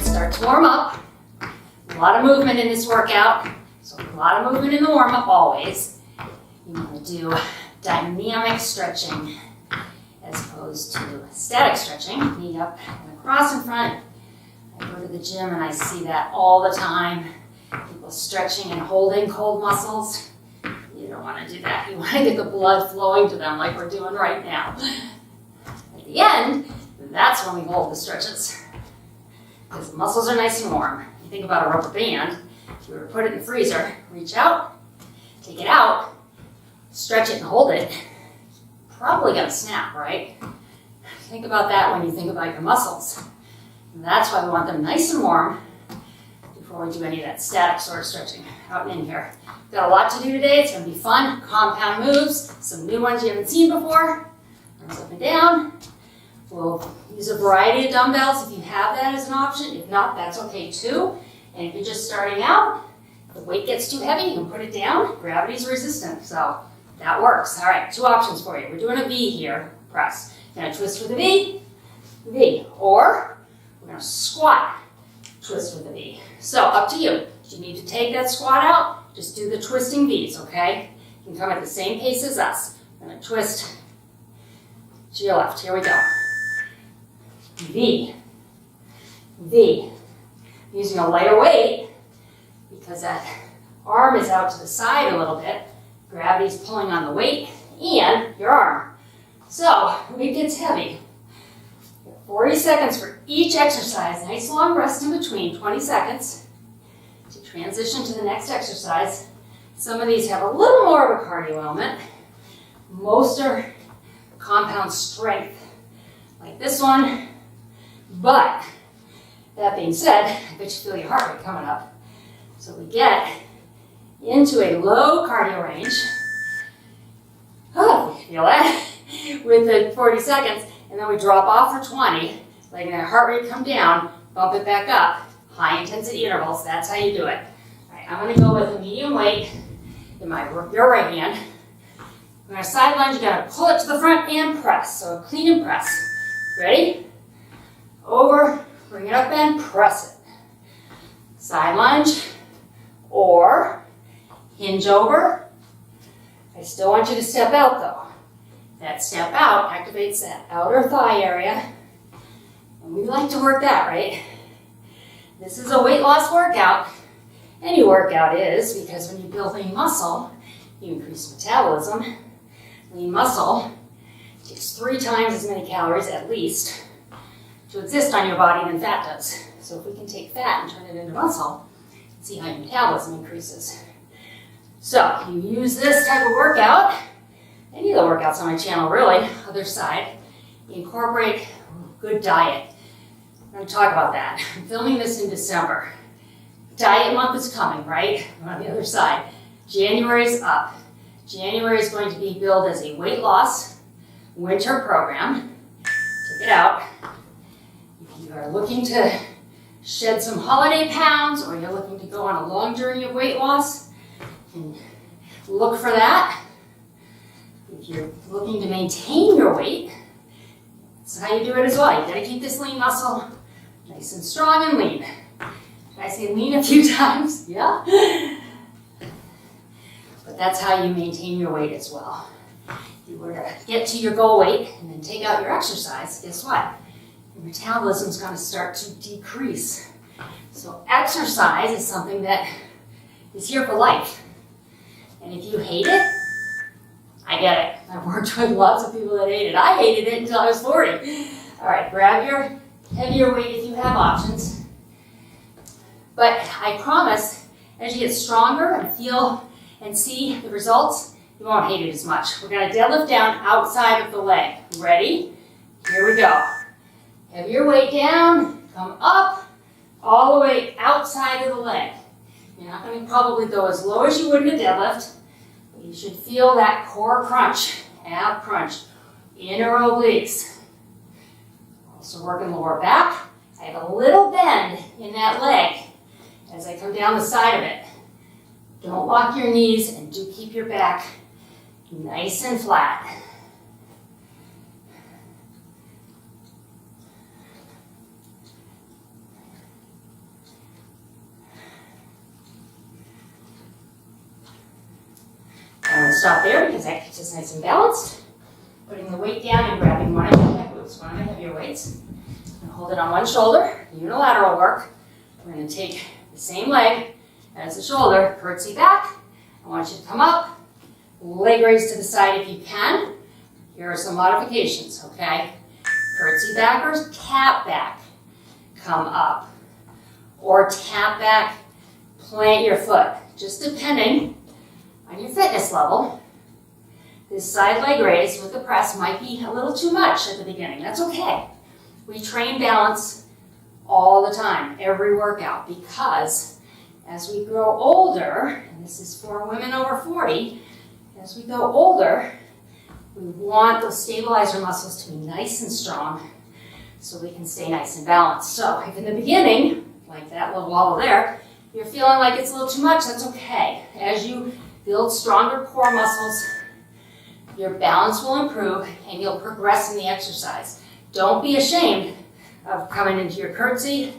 Start to warm up. A lot of movement in this workout, so a lot of movement in the warm-up always. You want to do dynamic stretching as opposed to static stretching. Knee up and across in front. I go to the gym and I see that all the time. People stretching and holding cold muscles. You don't want to do that. You want to get the blood flowing to them like we're doing right now. At the end, that's when we hold the stretches. Because the muscles are nice and warm. You think about a rubber band. If you were to put it in the freezer, reach out, take it out, stretch it and hold it, probably gonna snap, right? Think about that when you think about your muscles. And that's why we want them nice and warm before we do any of that static sort of stretching out and in here. Got a lot to do today. It's gonna be fun. Compound moves, some new ones you haven't seen before. Arms up and down. We'll use a variety of dumbbells if you have that as an option. If not, that's okay too. And if you're just starting out, if the weight gets too heavy, you can put it down. Gravity's resistant, so that works. All right, two options for you. We're doing a V here, press. You're gonna twist with a V, V. Or we're gonna squat, twist with a V. So up to you. If you need to take that squat out, just do the twisting Vs, okay? You can come at the same pace as us. I'm gonna twist to your left. Here we go. V, V. Using a lighter weight because that arm is out to the side a little bit. Gravity's pulling on the weight and your arm. So weight gets heavy. 40 seconds for each exercise. Nice long rest in between, 20 seconds to transition to the next exercise. Some of these have a little more of a cardio element. Most are compound strength, like this one. But that being said, I bet you feel your heart rate coming up. So we get into a low cardio range. Oh, you feel that? With the 40 seconds, and then we drop off for 20, letting that heart rate come down, bump it back up. High intensity intervals, that's how you do it. All right, I'm gonna go with a medium weight in your right hand. I'm gonna side lunge, you gotta pull it to the front and press. So a clean and press. Ready? Over, bring it up and press it. Side lunge, or hinge over. I still want you to step out though. That step out activates that outer thigh area. And we like to work that, right? This is a weight loss workout. Any workout is, because when you build lean muscle, you increase metabolism. Lean muscle takes 3 times as many calories at least to exist on your body than fat does. So if we can take fat and turn it into muscle, see how your metabolism increases. So you use this type of workout, any of the workouts on my channel really, other side, you incorporate good diet. I'm going to talk about that. I'm filming this in December. Diet month is coming, right? I'm on the other side. January's up. January is going to be billed as a weight loss winter program. Take it out. If you are looking to shed some holiday pounds or you're looking to go on a long journey of weight loss, you can look for that. If you're looking to maintain your weight, that's how you do it as well. You gotta keep this lean muscle nice and strong and lean. Did I say lean a few times? Yeah? But that's how you maintain your weight as well. If you were to get to your goal weight and then take out your exercise, guess what? Your metabolism is going to start to decrease. So exercise is something that is here for life. And if you hate it, I get it. I've worked with lots of people that hate it. I hated it until I was 40. All right, grab your heavier weight if you have options. But I promise, as you get stronger and feel and see the results, you won't hate it as much. We're going to deadlift down outside of the leg. Ready? Here we go. Heavier weight down, come up, all the way outside of the leg. You're not going to probably go as low as you would in a deadlift, but you should feel that core crunch, ab crunch, inner obliques. Also working lower back. I have a little bend in that leg as I come down the side of it. Don't lock your knees and do keep your back nice and flat. stop there because that keeps us nice and balanced. Putting the weight down and grabbing one of my heavier weights. And hold it on one shoulder, unilateral work. We're going to take the same leg as the shoulder, curtsy back. I want you to come up, leg raise to the side if you can. Here are some modifications, okay? Curtsy back or tap back, come up. Or tap back, plant your foot. Just depending on your fitness level. This side leg raise with the press might be a little too much at the beginning. That's okay. We train balance all the time, every workout, because as we grow older, and this is for women over 40, as we go older, we want those stabilizer muscles to be nice and strong so we can stay nice and balanced. So if in the beginning, like that little wobble there, you're feeling like it's a little too much, that's okay. As you build stronger core muscles, your balance will improve and you'll progress in the exercise. Don't be ashamed of coming into your curtsy,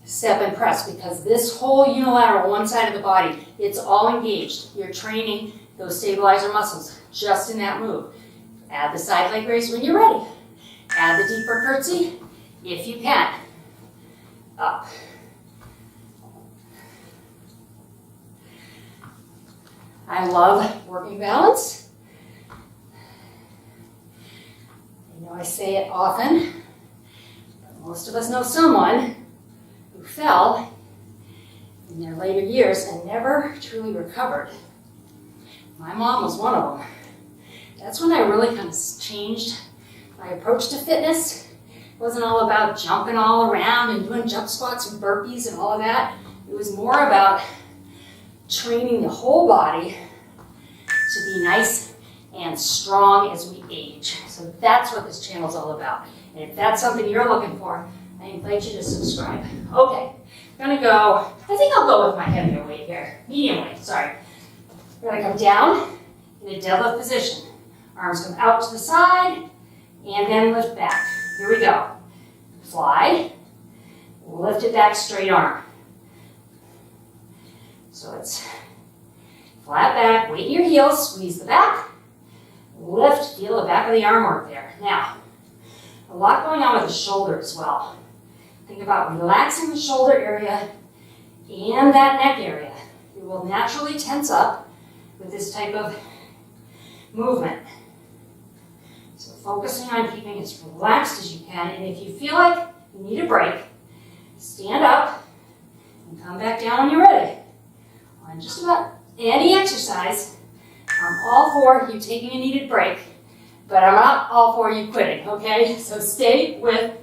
step and press, because this whole unilateral, one side of the body, it's all engaged. You're training those stabilizer muscles just in that move. Add the side leg raise when you're ready. Add the deeper curtsy if you can. Up. I love working balance. I know I say it often, but most of us know someone who fell in their later years and never truly recovered. My mom was one of them. That's when I really kind of changed my approach to fitness. It wasn't all about jumping all around and doing jump squats and burpees and all of that. It was more about training the whole body to be nice and strong as we age. So that's what this channel is all about. And if that's something you're looking for, I invite you to subscribe. Okay, I'm gonna go, I think I'll go with my heavier weight here. Medium weight, sorry. We're gonna come down in a deadlift position. Arms come out to the side, and then lift back. Here we go. Fly, lift it back, straight arm. So it's flat back, weight in your heels, squeeze the back, lift, feel the back of the arm work there. Now, a lot going on with the shoulder as well. Think about relaxing the shoulder area and that neck area. You will naturally tense up with this type of movement. So focusing on keeping as relaxed as you can, and if you feel like you need a break, stand up and come back down when you're ready. On just about any exercise, I'm all for you taking a needed break, but I'm not all for you quitting, okay? So stay with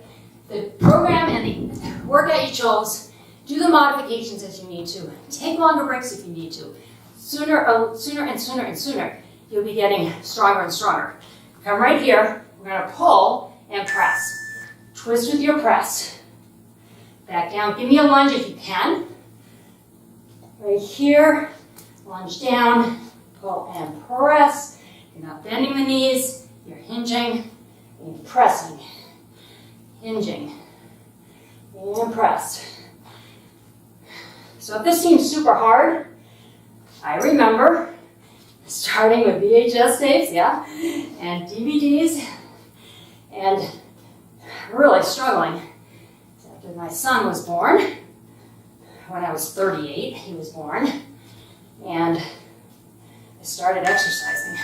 the program and the workout you chose. Do the modifications as you need to. Take longer breaks if you need to. Sooner and sooner, you'll be getting stronger and stronger. Come right here. We're going to pull and press. Twist with your press. Back down. Give me a lunge if you can. Right here. Lunge down. Pull and press. You're not bending the knees. You're hinging and pressing. Hinging and press. So if this seems super hard, I remember starting with VHS tapes, yeah, and DVDs, and really struggling. After my son was born, when I was 38, he was born, and I started exercising.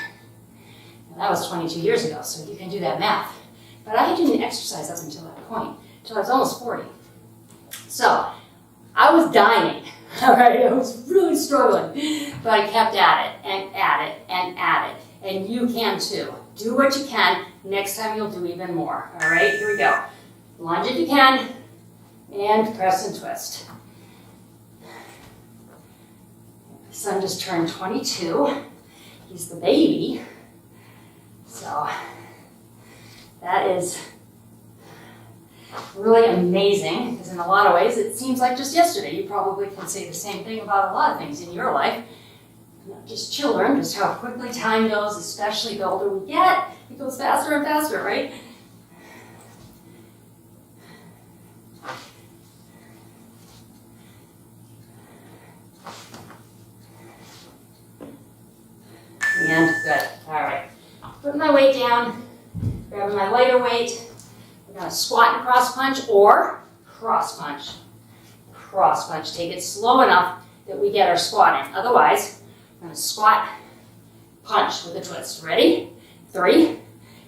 And that was 22 years ago, so you can do that math. But I didn't exercise up until that point, until I was almost 40. So I was dying, all right? I was really struggling, but I kept at it and at it and at it. And you can too. Do what you can. Next time you'll do even more, all right? Here we go. Lunge if you can, and press and twist. My son just turned 22. He's the baby. So that is really amazing, because in a lot of ways it seems like just yesterday. You probably can say the same thing about a lot of things in your life. Not just children, just how quickly time goes, especially the older we get. It goes faster and faster, right? weight down, grabbing my lighter weight. We're gonna squat and cross punch or cross punch. Cross punch, take it slow enough that we get our squat in. Otherwise, we're gonna squat, punch with a twist. Ready? 3,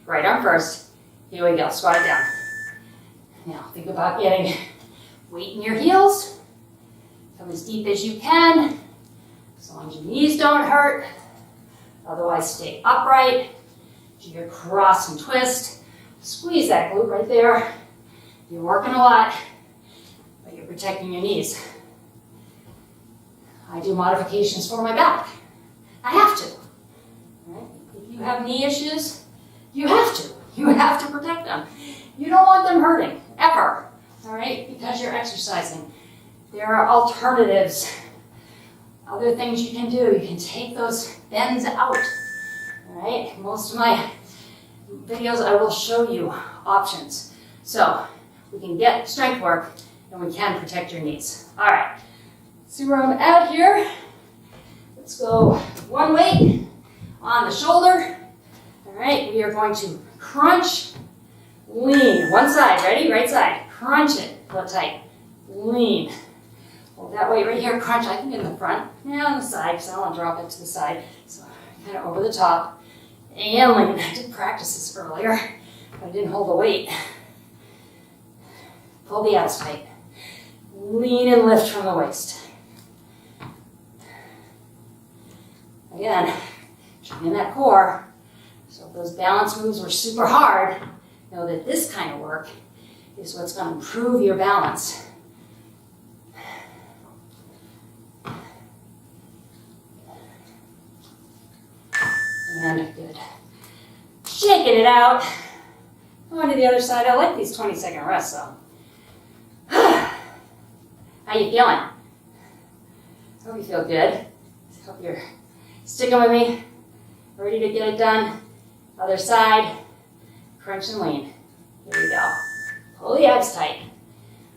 right arm first. Here we go, squat it down. Now think about getting weight in your heels. Come as deep as you can, as long as your knees don't hurt. Otherwise, stay upright. Do your cross and twist. Squeeze that glute right there. You're working a lot, but you're protecting your knees. I do modifications for my back. I have to. Right? If you have knee issues, you have to. You have to protect them. You don't want them hurting, ever. All right? Because you're exercising. There are alternatives. Other things you can do. You can take those bends out. All right? Most of my videos, I will show you options. So we can get strength work and we can protect your knees. All right. See where I'm at here? Let's go one weight on the shoulder. All right. We are going to crunch, lean. One side. Ready? Right side. Crunch it. Pull it tight. Lean. Hold that weight right here. Crunch. I can get in the front and on the side because I don't want to drop it to the side. So kind of over the top. And lean. I did practice this earlier, but I didn't hold the weight. Pull the abs tight. Lean and lift from the waist. Again, train that core. So if those balance moves were super hard, know that this kind of work is what's going to improve your balance. And good. Shaking it out. Going to the other side. I like these 20-second rests though. How you feeling? Hope you feel good. Hope you're sticking with me. Ready to get it done. Other side. Crunch and lean. Here we go. Pull the abs tight.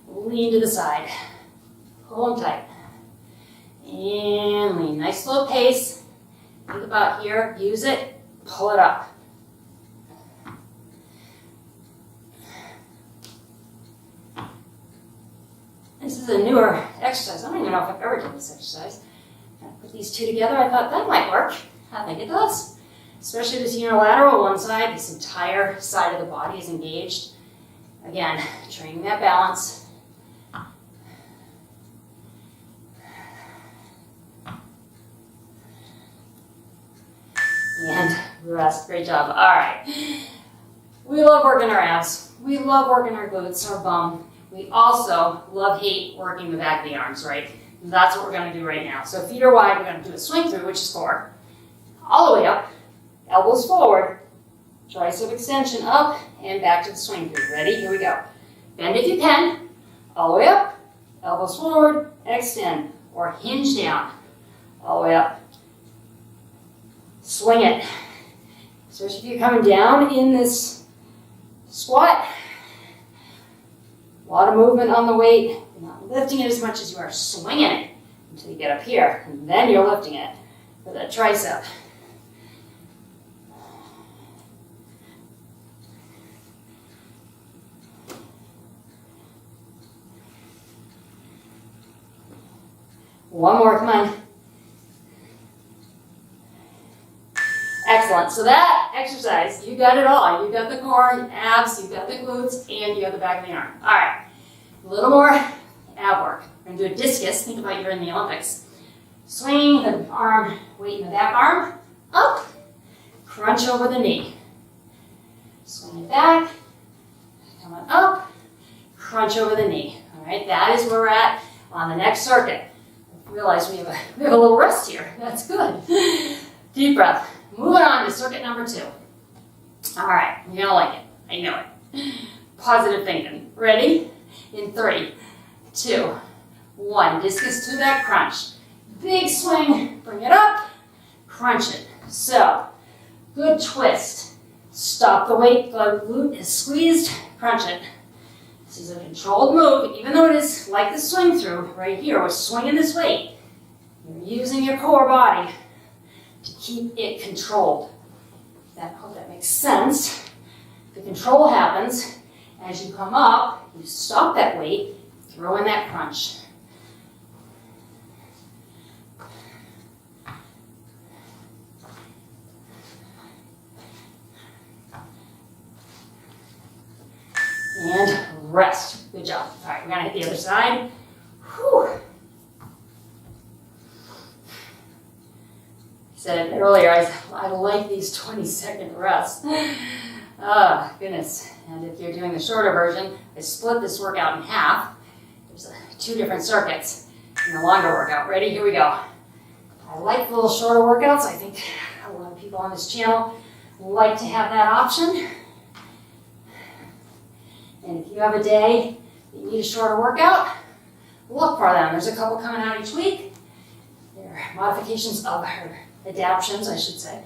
Lean to the side. Pull them tight. And lean. Nice slow pace. Think about here. Use it. Pull it up. This is a newer exercise. I don't even know if I've ever done this exercise. I put these two together. I thought that might work. I think it does. Especially this unilateral one side. This entire side of the body is engaged. Again, training that balance. And rest. Great job. All right. We love working our abs. We love working our glutes, our bum. We also hate working the back of the arms, right? And that's what we're going to do right now. So feet are wide. We're going to do a swing through, which is 4. All the way up. Elbows forward. Tricep extension up and back to the swing through. Ready? Here we go. Bend if you can. All the way up. Elbows forward. Extend. Or hinge down. All the way up. Swing it. Especially if you're coming down in this squat. A lot of movement on the weight. You're not lifting it as much as you are swinging it until you get up here. And then you're lifting it for that tricep. One more, come on. Excellent. So that exercise, you got it all. You got the core, abs, you got the glutes, and you got the back of the arm. All right. A little more ab work. We're going to do a discus. Think about you're in the Olympics. Swing the arm, weight in the back arm, up, crunch over the knee. Swing it back, come on up, crunch over the knee. All right, that is where we're at on the next circuit. Realize we have a little rest here. That's good. Deep breath. Moving on to circuit number 2. All right, you're gonna like it. I know it. Positive thinking. Ready? In 3, 2, 1. Discus to that crunch. Big swing. Bring it up. Crunch it. So, good twist. Stop the weight. Glute is squeezed. Crunch it. This is a controlled move, even though it is like the swing through right here. We're swinging this weight. You're using your core body to keep it controlled. Hope that makes sense. The control happens. As you come up, you stop that weight, throw in that crunch. And rest. Good job. All right, we're gonna hit the other side. Whew. Said earlier, I like these 20-second rests. Oh, goodness. And if you're doing the shorter version, I split this workout in half. There's 2 different circuits in the longer workout. Ready? Here we go. I like the little shorter workouts. I think a lot of people on this channel like to have that option. And if you have a day that you need a shorter workout, look for them. There's a couple coming out each week. They're modifications of, or adaptions, I should say,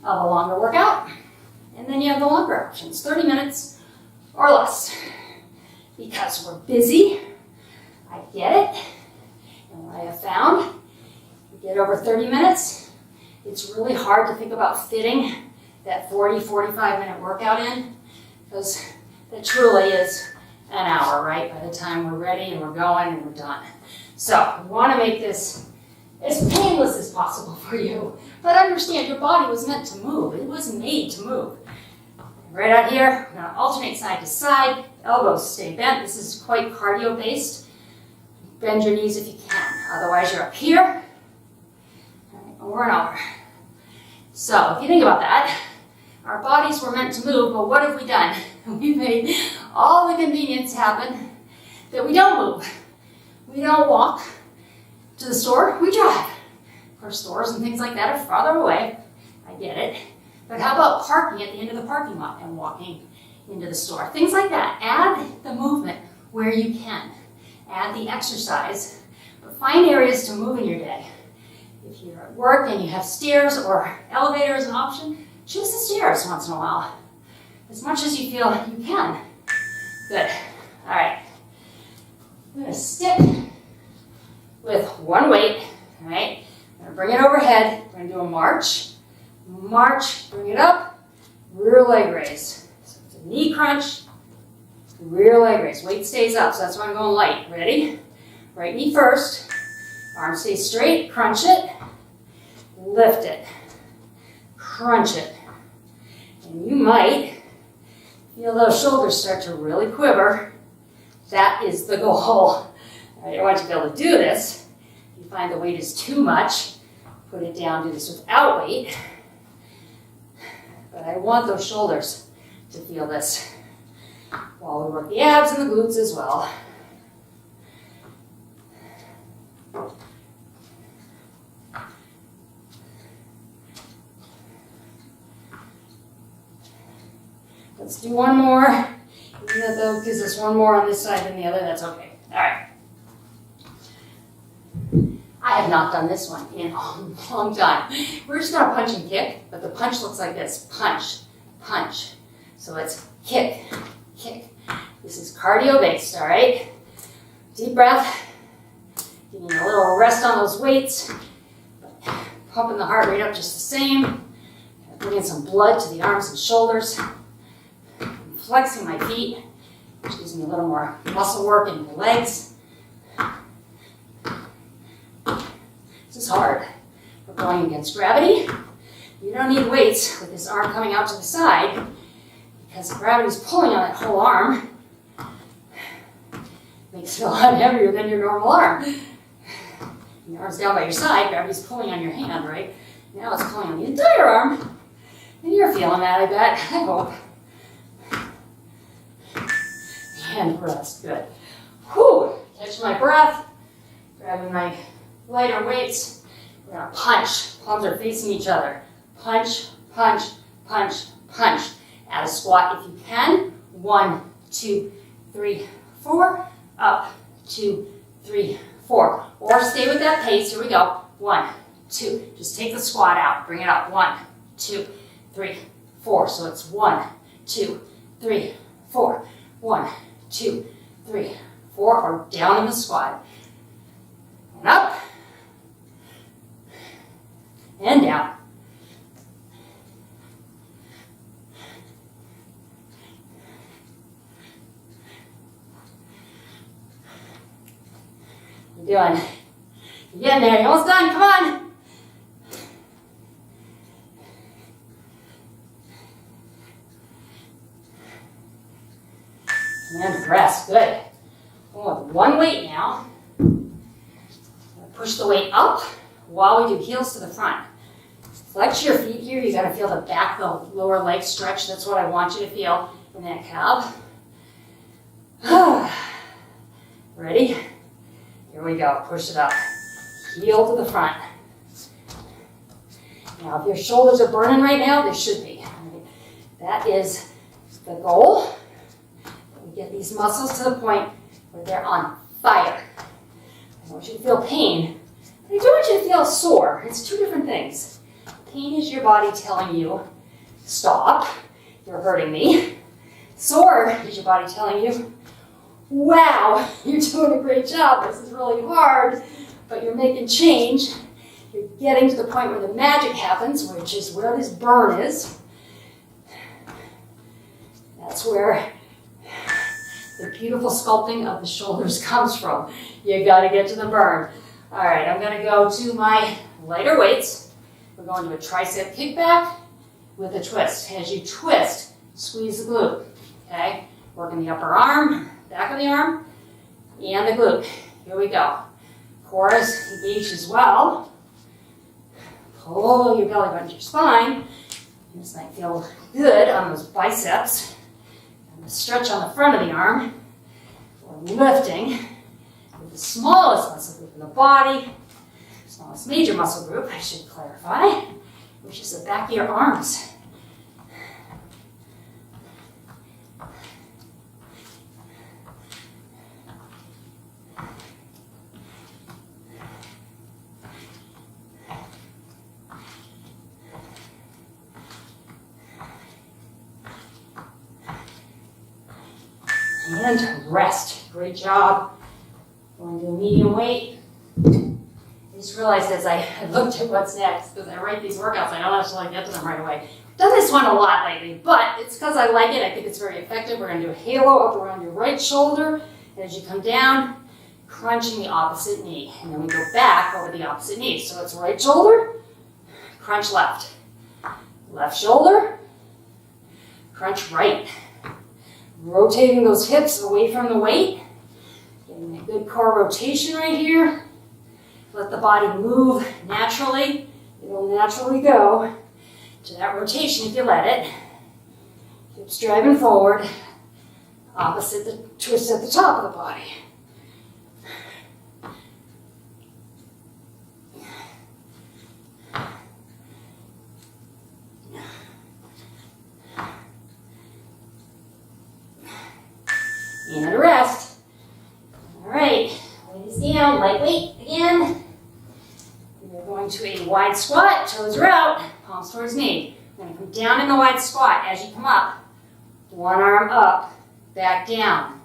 of a longer workout. And then you have the longer options, 30 minutes or less. Because we're busy, I get it. And what I have found, you get over 30 minutes, it's really hard to think about fitting that 40, 45-minute workout in, because that truly is an hour, right? By the time we're ready and we're going and we're done. So we want to make this as painless as possible for you. But understand, your body was meant to move. It was made to move. Right out here, we're going to alternate side to side. Elbows stay bent. This is quite cardio-based. Bend your knees if you can. Otherwise, you're up here. All right, over and over. So if you think about that, our bodies were meant to move, but what have we done? We've made all the convenience happen that we don't move. We don't walk to the store, we drive. Of course, stores and things like that are farther away. I get it. But how about parking at the end of the parking lot and walking into the store? Things like that. Add the movement where you can. Add the exercise. But find areas to move in your day. If you're at work and you have stairs or elevator as an option, choose the stairs once in a while. As much as you feel you can. Good. All right. I'm going to stick with one weight. All right. I'm going to bring it overhead. We're going to do a march. March, bring it up, rear leg raise. So it's a knee crunch, rear leg raise. Weight stays up, so that's why I'm going light. Ready? Right knee first. Arm stays straight, crunch it, lift it, crunch it. And you might feel those shoulders start to really quiver. That is the goal. I want you to be able to do this. If you find the weight is too much, put it down, do this without weight. But I want those shoulders to feel this while we work the abs and the glutes as well. Let's do one more. Even though that gives us one more on this side than the other, that's okay. All right. I have not done this one in a long time. We're just going to punch and kick, but the punch looks like this. Punch, punch. So it's kick, kick. This is cardio-based, all right? Deep breath. Giving you a little rest on those weights. But pumping the heart rate up just the same. Bringing some blood to the arms and shoulders. Flexing my feet, which gives me a little more muscle work in the legs. This is hard. We're going against gravity. You don't need weights with this arm coming out to the side because gravity's pulling on that whole arm. Makes it a lot heavier than your normal arm. Your arm's down by your side, gravity's pulling on your hand, right? Now it's pulling on the entire arm. And you're feeling that, I bet. I hope. And rest. Good. Whew. Catch my breath. Grabbing my lighter weights. We're going to punch. Palms are facing each other. Punch, punch, punch, punch. Add a squat if you can. 1, 2, 3, 4. Up, 2, 3, 4. Or stay with that pace. Here we go. 1, 2. Just take the squat out. Bring it up. 1, 2, 3, 4. So it's 1, 2, 3, 4. 1, 2, 3, 4, or down in the squat. And up. And down. You're doing. You're getting there. You're almost done. Come on. And rest. Good. Going with one weight now. Push the weight up while we do heels to the front. Flex your feet here. You got to feel the back, the lower leg stretch. That's what I want you to feel in that calf. Ready? Here we go. Push it up. Heel to the front. Now, if your shoulders are burning right now, they should be. That is the goal. We get these muscles to the point where they're on fire. I want you to feel pain, but I do want you to feel sore. It's two different things. Pain is your body telling you, stop, you're hurting me. Sore is your body telling you, wow, you're doing a great job. This is really hard, but you're making change. You're getting to the point where the magic happens, which is where this burn is. That's where the beautiful sculpting of the shoulders comes from. You gotta get to the burn. All right, I'm gonna go to my lighter weights. We're going to a tricep kickback with a twist. As you twist, squeeze the glute, okay? Working the upper arm, back of the arm, and the glute. Here we go. Core is engaged as well. Pull your belly button to your spine. This might feel good on those biceps. Stretch on the front of the arm. We're lifting with the smallest muscle group in the body, smallest major muscle group, I should clarify, which is the back of your arms. And rest. Great job. Going to a medium weight. I just realized as I looked at what's next, because I write these workouts, I don't actually get to them right away. Done this one a lot lately, but it's because I like it. I think it's very effective. We're going to do a halo up around your right shoulder. And as you come down, crunching the opposite knee. And then we go back over the opposite knee. So it's right shoulder, crunch left. Left shoulder, crunch right. Rotating those hips away from the weight. Getting a good core rotation right here. Let the body move naturally. It'll naturally go to that rotation if you let it. Hips driving forward. Opposite the twist at the top of the body. And rest. All right, weight is down, lightweight again. We're going to a wide squat, toes are out, palms towards knee. We're going to come down in the wide squat. As you come up, one arm up, back down,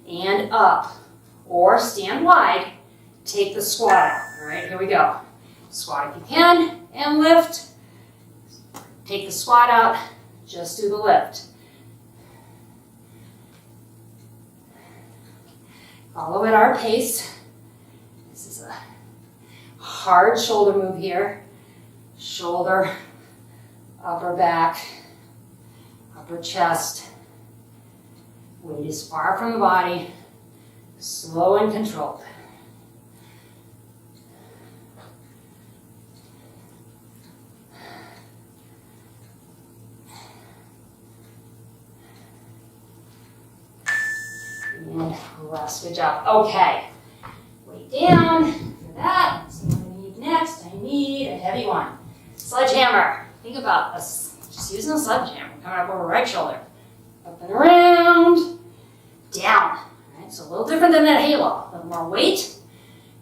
and up. Or stand wide, take the squat out. All right, here we go. Squat if you can, and lift. Take the squat out, just do the lift. Follow at our pace. This is a hard shoulder move here. Shoulder, upper back, upper chest. Weight is far from the body. Slow and controlled. And rest. Good job. Okay. Weight down. For that, let's see what I need next. I need a heavy one. Sledgehammer. Think about us just using a sledgehammer. Coming up over right shoulder. Up and around. Down. All right, so a little different than that halo. A little more weight.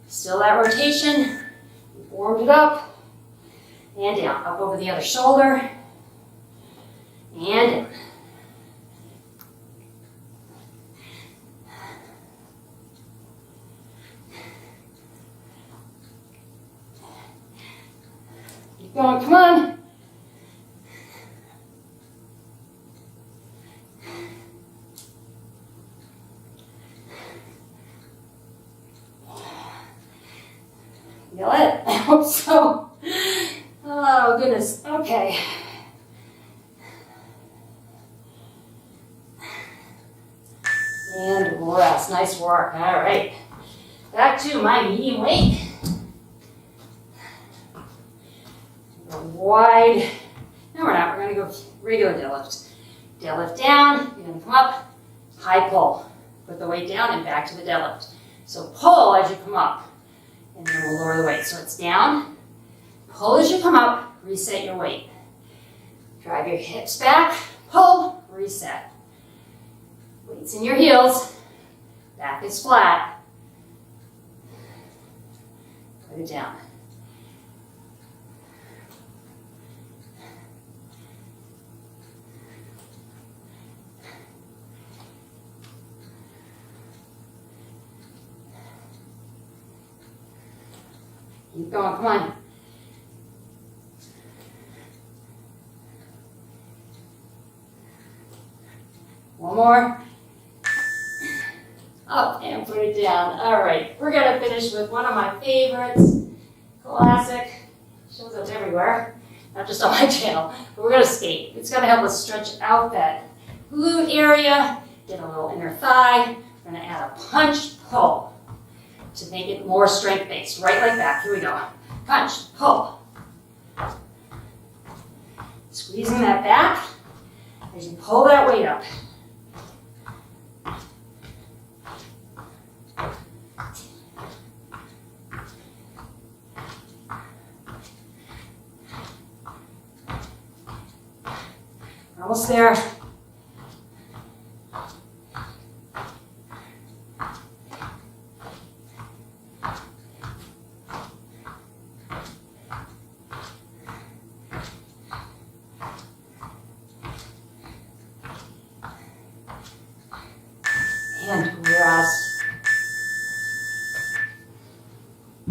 Still that rotation. We warmed it up. And down. Up over the other shoulder. And in. Going, come on. Feel it? I hope so. Oh, goodness. Okay. And rest. Nice work. All right. Back to my medium weight. Go wide. No, we're not. We're going to go regular deadlift. Deadlift down. You're going to come up. High pull. Put the weight down and back to the deadlift. So pull as you come up. And then we'll lower the weight. So it's down. Pull as you come up. Reset your weight. Drive your hips back. Pull. Reset. Weights in your heels. Back is flat. Put it down. Keep going, come on. One more. Up and put it down. All right, we're gonna finish with one of my favorites. Classic. Shows up everywhere, not just on my channel. But we're gonna skate. It's gonna help us stretch out that glute area, get a little inner thigh. We're gonna add a punch pull to make it more strength-based. Right like that. Here we go. Punch, pull. Squeezing that back as you pull that weight up. Almost there. And rest.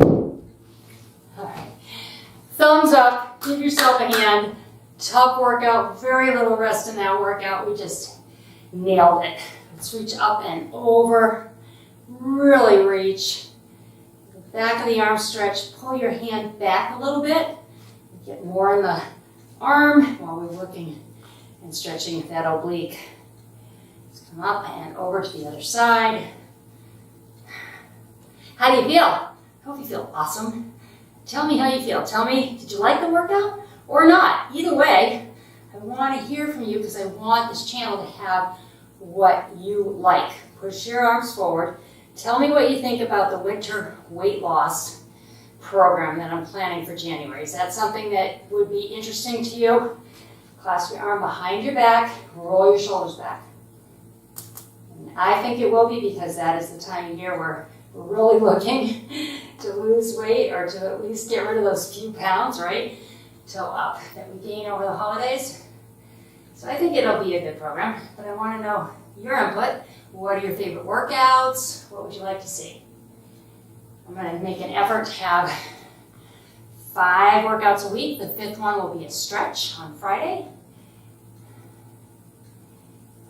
All right. Thumbs up. Give yourself a hand. Tough workout. Very little rest in that workout. We just nailed it. Let's reach up and over. Really reach. Back of the arm stretch. Pull your hand back a little bit. Get more in the arm while we're working and stretching that oblique. Come up and over to the other side. How do you feel? I hope you feel awesome. Tell me how you feel. Tell me, did you like the workout or not? Either way, I want to hear from you because I want this channel to have what you like. Push your arms forward. Tell me what you think about the winter weight loss program that I'm planning for January. Is that something that would be interesting to you? Clasp your arm behind your back. Roll your shoulders back. I think it will be because that is the time of year where we're really looking to lose weight or to at least get rid of those few pounds, right, toe up that we gain over the holidays. So I think it'll be a good program, but I want to know your input. What are your favorite workouts? What would you like to see? I'm going to make an effort to have 5 workouts a week. The 5th one will be a stretch on Friday.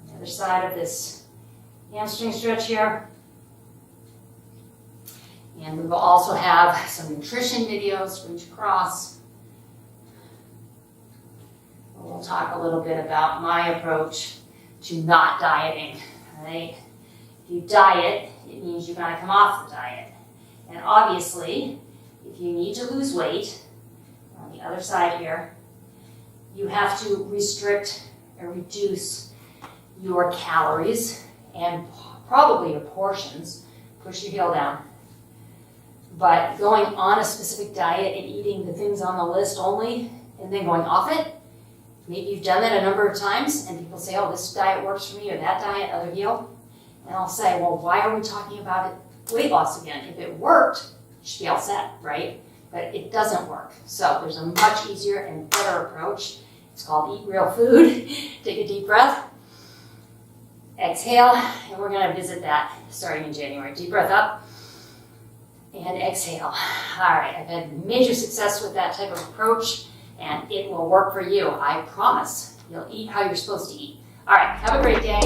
On the other side of this hamstring stretch here. And we will also have some nutrition videos, reach across. We'll talk a little bit about my approach to not dieting, right? If you diet, it means you're going to come off the diet. And obviously, if you need to lose weight, on the other side here, you have to restrict or reduce your calories and probably your portions. Push your heel down. But going on a specific diet and eating the things on the list only and then going off it, maybe you've done that a number of times and people say, oh, this diet works for me or that diet, other heel. And I'll say, well, why are we talking about it, weight loss again? If it worked, you should be all set, right? But it doesn't work. So there's a much easier and better approach. It's called Eat Real Food. Take a deep breath. Exhale, and we're going to visit that starting in January. Deep breath up and exhale. All right, I've had major success with that type of approach, and it will work for you. I promise. You'll eat how you're supposed to eat. All right, have a great day.